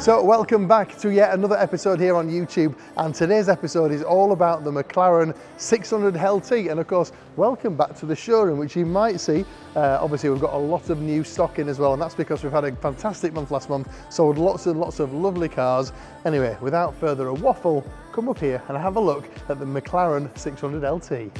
So welcome back to yet another episode here on YouTube, and today's episode is all about the Mclaren 600Lt, and of course welcome back to the showroom, which you might see obviously we've got a lot of new stock in as well, and that's because we've had a fantastic month last month, sold lots and lots of lovely cars. Anyway, without further waffle, come up here and have a look at the Mclaren 600Lt.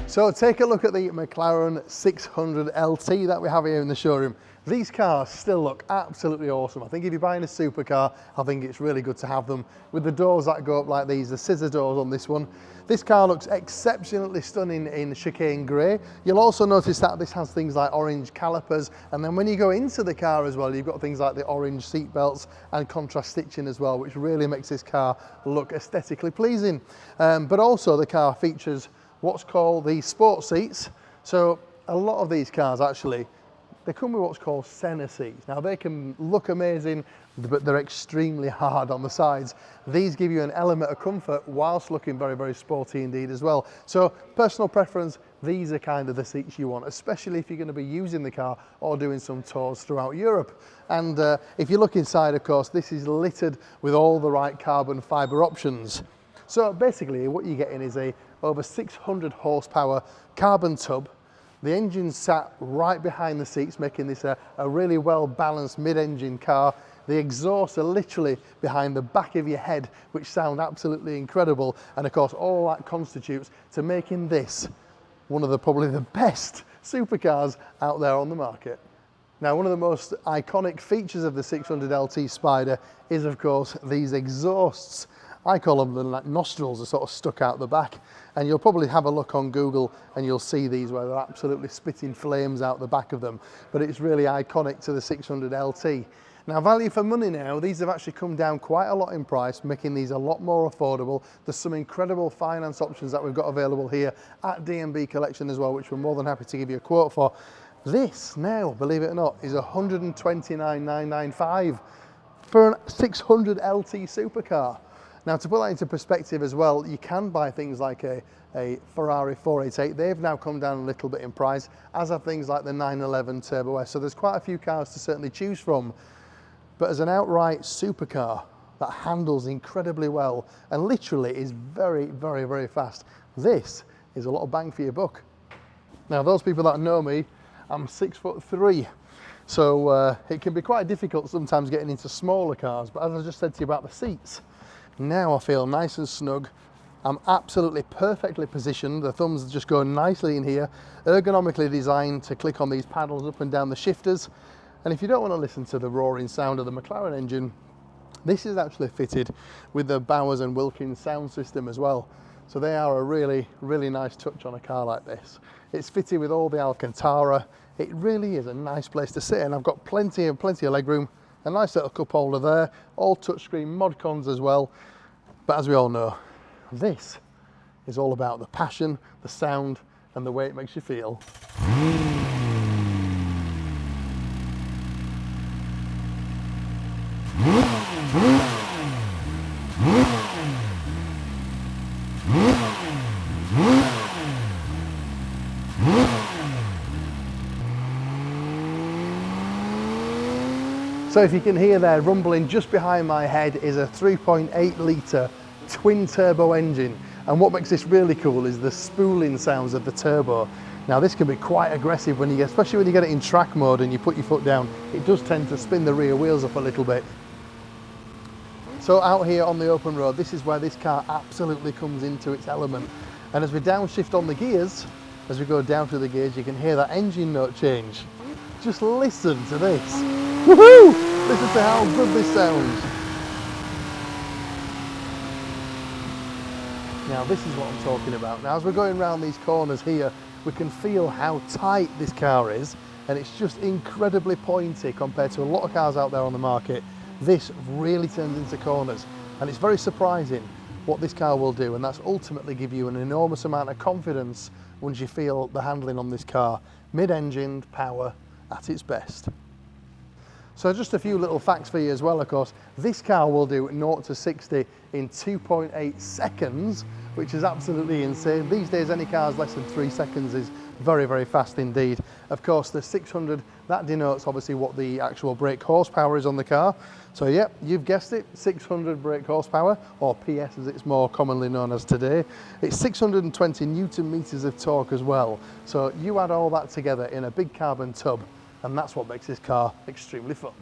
So take a look at the Mclaren 600Lt that we have here in the showroom. These cars still look absolutely awesome. I think if you're buying a supercar, I think it's really good to have them with the doors that go up like these, the scissor doors on this one. This car looks exceptionally stunning in chicane grey. You'll also notice that this has things like orange calipers, and then when you go into the car as well, you've got things like the orange seat belts and contrast stitching as well, which really makes this car look aesthetically pleasing. But also the car features what's called the sport seats. So a lot of these cars actually, they come with what's called center seats. Now they can look amazing, but they're extremely hard on the sides. These give you an element of comfort whilst looking very, very sporty indeed as well. So personal preference, these are kind of the seats you want, especially if you're going to be using the car or doing some tours throughout Europe. And if you look inside, of course, this is littered with all the right carbon fiber options. So basically what you're getting is a over 600 horsepower carbon tub. The engine sat right behind the seats, making this a really well balanced mid-engine car. The exhausts are literally behind the back of your head, which sound absolutely incredible. And of course, all that constitutes to making this one of probably the best supercars out there on the market. Now, one of the most iconic features of the 600Lt Spider is, of course, these exhausts. I call them like nostrils, are sort of stuck out the back, and you'll probably have a look on Google and you'll see these where they're absolutely spitting flames out the back of them, but it's really iconic to the 600Lt. Now, value for money now, these have actually come down quite a lot in price, making these a lot more affordable. There's some incredible finance options that we've got available here at D&B Collection as well, which we're more than happy to give you a quote for. This now, believe it or not, is $129,995 for a 600Lt supercar. Now, to put that into perspective as well, you can buy things like a Ferrari 488. They've now come down a little bit in price, as have things like the 911 Turbo S. So there's quite a few cars to certainly choose from. But as an outright supercar that handles incredibly well and literally is very, very, very fast, this is a lot of bang for your buck. Now, those people that know me, I'm 6'3". So it can be quite difficult sometimes getting into smaller cars. But as I just said to you about the seats, now I feel nice and snug. I'm absolutely perfectly positioned. The thumbs just go nicely in here, ergonomically designed to click on these paddles up and down the shifters. And if you don't want to listen to the roaring sound of the Mclaren engine, this is actually fitted with the Bowers & Wilkins sound system as well. So they are a really, really nice touch on a car like this. It's fitted with all the Alcantara. It really is a nice place to sit, and I've got plenty of leg room. A nice little cup holder there, all touchscreen mod cons as well. But as we all know, this is all about the passion, the sound, and the way it makes you feel. So if you can hear there rumbling just behind my head is a 3.8 litre twin turbo engine, and what makes this really cool is the spooling sounds of the turbo. Now this can be quite aggressive when you get, especially when you get it in track mode and you put your foot down, it does tend to spin the rear wheels up a little bit. So out here on the open road, this is where this car absolutely comes into its element. And as we downshift on the gears, as we go down through the gears, you can hear that engine note change. Just listen to this. Woohoo! Listen to how good this sounds. Now this is what I'm talking about. Now as we're going around these corners here, we can feel how tight this car is, and it's just incredibly pointy compared to a lot of cars out there on the market. This really turns into corners, and it's very surprising what this car will do, and that's ultimately give you an enormous amount of confidence once you feel the handling on this car. Mid-engined power at its best. So just a few little facts for you as well, of course. This car will do 0 to 60 in 2.8 seconds, which is absolutely insane. These days, any cars less than 3 seconds is very, very fast indeed. Of course, the 600, that denotes obviously what the actual brake horsepower is on the car. So yeah, you've guessed it, 600 brake horsepower, or PS as it's more commonly known as today. It's 620 Newton meters of torque as well. So you add all that together in a big carbon tub, and that's what makes this car extremely fun.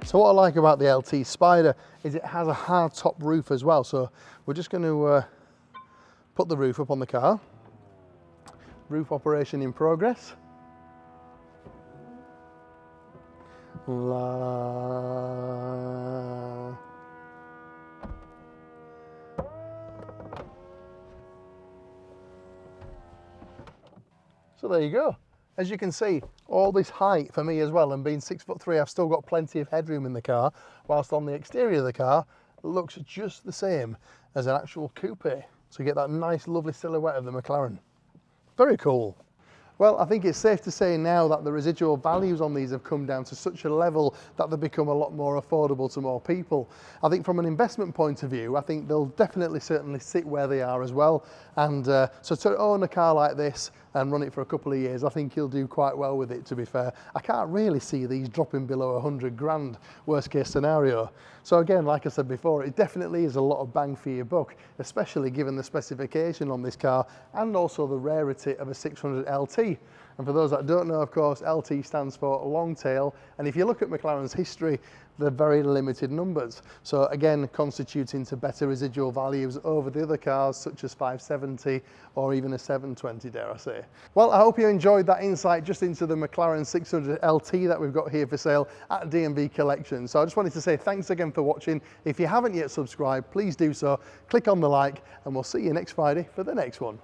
So what I like about the LT Spider is it has a hard top roof as well. So we're just going to put the roof up on the car. Roof operation in progress. So there you go. As you can see, all this height for me as well, and being 6'3", I've still got plenty of headroom in the car, whilst on the exterior of the car, it looks just the same as an actual coupe. So you get that nice, lovely silhouette of the McLaren. Very cool. Well, I think it's safe to say now that the residual values on these have come down to such a level that they've become a lot more affordable to more people. I think from an investment point of view, I think they'll definitely certainly sit where they are as well. And so to own a car like this and run it for a couple of years, I think you'll do quite well with it, to be fair. I can't really see these dropping below 100 grand, worst case scenario. So again, like I said before, it definitely is a lot of bang for your buck, especially given the specification on this car and also the rarity of a 600LT. And for those that don't know, of course, LT stands for long tail. And if you look at McLaren's history, they're very limited numbers. So again, constituting to better residual values over the other cars, such as 570 or even a 720, dare I say. Well, I hope you enjoyed that insight just into the Mclaren 600LT that we've got here for sale at D&B Collection. So I just wanted to say thanks again for watching. If you haven't yet subscribed, please do so. Click on the like, and we'll see you next Friday for the next one.